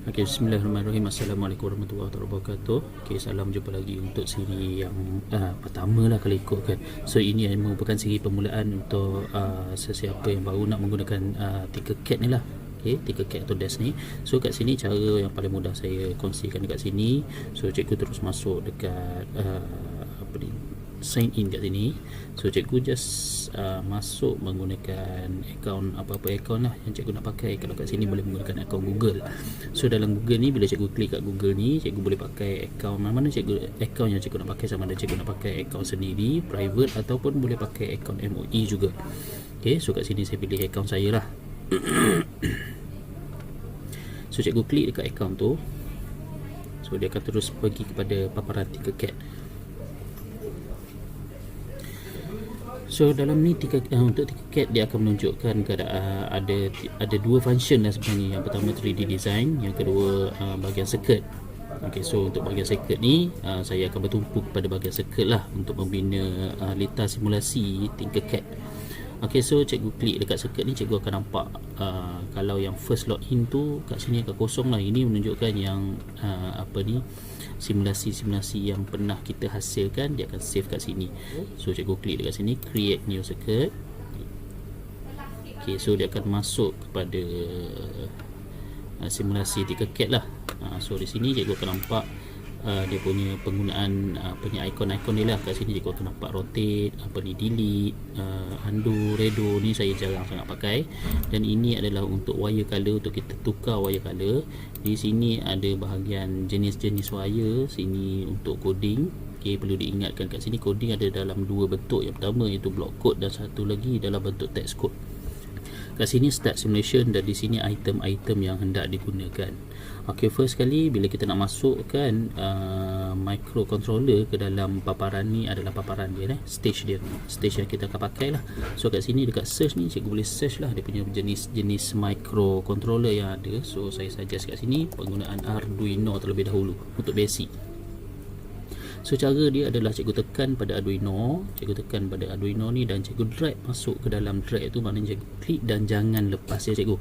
Okay, bismillahirrahmanirrahim. Assalamualaikum warahmatullahi wabarakatuh. Okay, salam jumpa lagi untuk siri yang pertama lah kalau ikutkan. So ini merupakan siri permulaan untuk sesiapa yang baru nak menggunakan Tinkercad ni lah. Okay, Tinkercad atau Dash ni. So kat sini cara yang paling mudah saya kongsikan dekat sini. So cikgu terus masuk dekat sign in kat sini. So cikgu just masuk menggunakan akaun, apa-apa akaun lah yang cikgu nak pakai. Kalau kat sini boleh menggunakan akaun Google. So dalam Google ni, bila cikgu klik kat Google ni, cikgu boleh pakai akaun mana-mana akaun yang cikgu nak pakai. Sama ada cikgu nak pakai akaun sendiri, private, ataupun boleh pakai akaun MOE juga. Okay, so kat sini saya pilih akaun saya lah. So cikgu klik dekat akaun tu, so dia akan terus pergi kepada paparan Tinkercad. So dalam ni untuk Tinkercad dia akan menunjukkan ada dua function lah sebenarnya. Yang pertama 3D design, yang kedua bahagian circuit. Okay, so untuk bahagian circuit ni saya akan bertumpu kepada bahagian circuit lah untuk membina letar simulasi Tinkercad. Okay, so cikgu klik dekat circuit ni, cikgu akan nampak kalau yang first login tu kat sini akan kosong lah. Ini menunjukkan yang simulasi-simulasi yang pernah kita hasilkan, dia akan save kat sini. So cikgu klik dekat sini, create new circuit. Okay, so dia akan masuk kepada simulasi Tinkercad lah. So di sini cikgu akan nampak dia punya penggunaan ikon-ikon ni lah. Kat sini cikgu akan nampak rotate, delete, undo, redo. Ni saya jarang sangat pakai. Dan ini adalah untuk wire color, untuk kita tukar wire color. Di sini ada bahagian jenis-jenis wire. Sini untuk coding. Okay, perlu diingatkan kat sini coding ada dalam dua bentuk. Yang pertama iaitu block code, dan satu lagi dalam bentuk text code. Kat sini start simulation, dan di sini item-item yang hendak digunakan. Okay, first kali bila kita nak masukkan microcontroller ke dalam paparan ni, adalah paparan dia, stage yang kita akan pakai lah. So kat sini dekat search ni, cikgu boleh search lah dia punya jenis microcontroller yang ada. So saya suggest kat sini penggunaan Arduino terlebih dahulu untuk basic. So cara dia adalah cikgu tekan pada Arduino ni, dan cikgu drag masuk ke dalam drag tu, maknanya cikgu klik dan jangan lepas ya cikgu.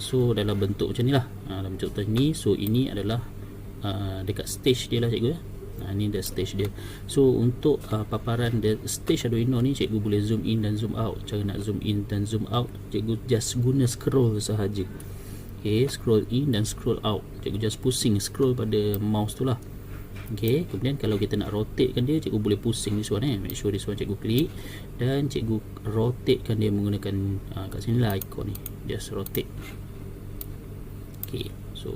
So dalam bentuk macam ni lah, dalam bentuk macam ni. So ini adalah dekat stage dia lah cikgu ya. Ni dah stage dia. So untuk paparan stage Arduino ni, cikgu boleh zoom in dan zoom out. Cara nak zoom in dan zoom out, cikgu just guna scroll sahaja. Okay, scroll in dan scroll out. Cikgu just pusing scroll pada mouse tu lah. Okay, kemudian kalau kita nak rotatekan dia, cikgu boleh pusing this one make sure this one cikgu klik, dan cikgu rotatekan dia menggunakan kat sini lah ikon ni, just rotate. Okay, so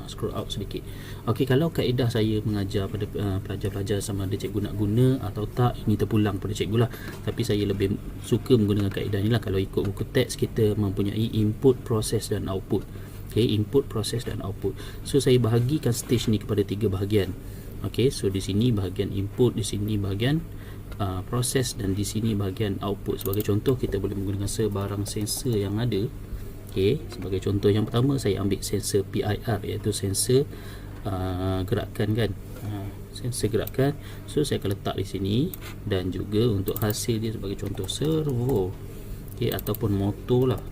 scroll out sedikit. Okay, kalau kaedah saya mengajar pada pelajar-pelajar sama ada cikgu nak guna atau tak, ini terpulang pada cikgu lah. Tapi saya lebih suka menggunakan kaedah ni lah. Kalau ikut buku teks, kita mempunyai input, proses dan output. Okay, input, proses dan output. So saya bahagikan stage ni kepada 3 bahagian. Okay, so di sini bahagian input, di sini bahagian proses, dan di sini bahagian output. Sebagai contoh, kita boleh menggunakan sebarang sensor yang ada. Okay, sebagai contoh yang pertama, saya ambil sensor PIR, iaitu sensor gerakan kan. Sensor gerakan. So saya akan letak di sini, dan juga untuk hasil dia sebagai contoh servo. Okay, ataupun motor lah,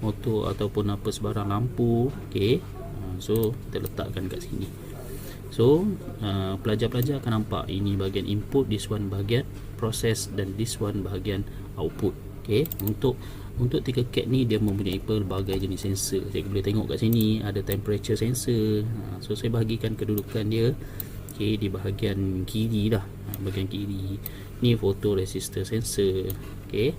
motor ataupun apa sebarang lampu. Okay, so kita letakkan kat sini. So pelajar-pelajar akan nampak ini bahagian input, this one bahagian proses, dan this one bahagian output. Okay, untuk Tinkercad ni dia mempunyai pelbagai jenis sensor. Cikgu boleh tengok kat sini ada temperature sensor. So saya bahagikan kedudukan dia. Okay, di bahagian kiri lah, bahagian kiri ni photoresistor sensor. Okay,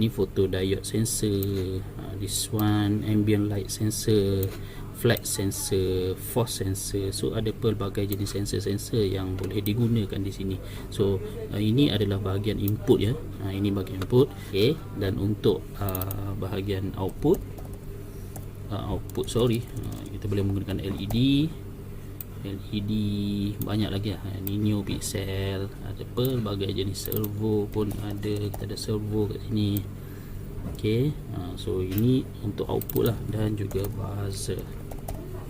ni photodiode sensor, this one ambient light sensor, flat sensor, force sensor. So ada pelbagai jenis sensor-sensor yang boleh digunakan di sini. So ini adalah bahagian input ya. Ini bahagian input. Okay, dan untuk bahagian output, kita boleh menggunakan LED banyak lagi lah. Ini new pixel, ada pelbagai jenis servo pun ada. Kita ada servo kat sini. Okay, so ini untuk output lah, dan juga buzzer.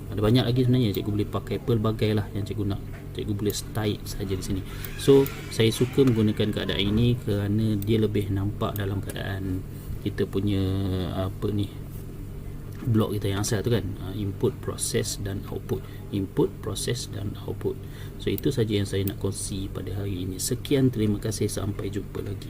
Ada banyak lagi sebenarnya, cikgu boleh pakai pelbagai lah yang cikgu nak. Cikgu boleh style saja di sini. So saya suka menggunakan keadaan ini kerana dia lebih nampak dalam keadaan kita punya blok kita yang asal tu kan, input, proses dan output, input, proses dan output. So itu saja yang saya nak kongsi pada hari ini. Sekian, terima kasih, sampai jumpa lagi.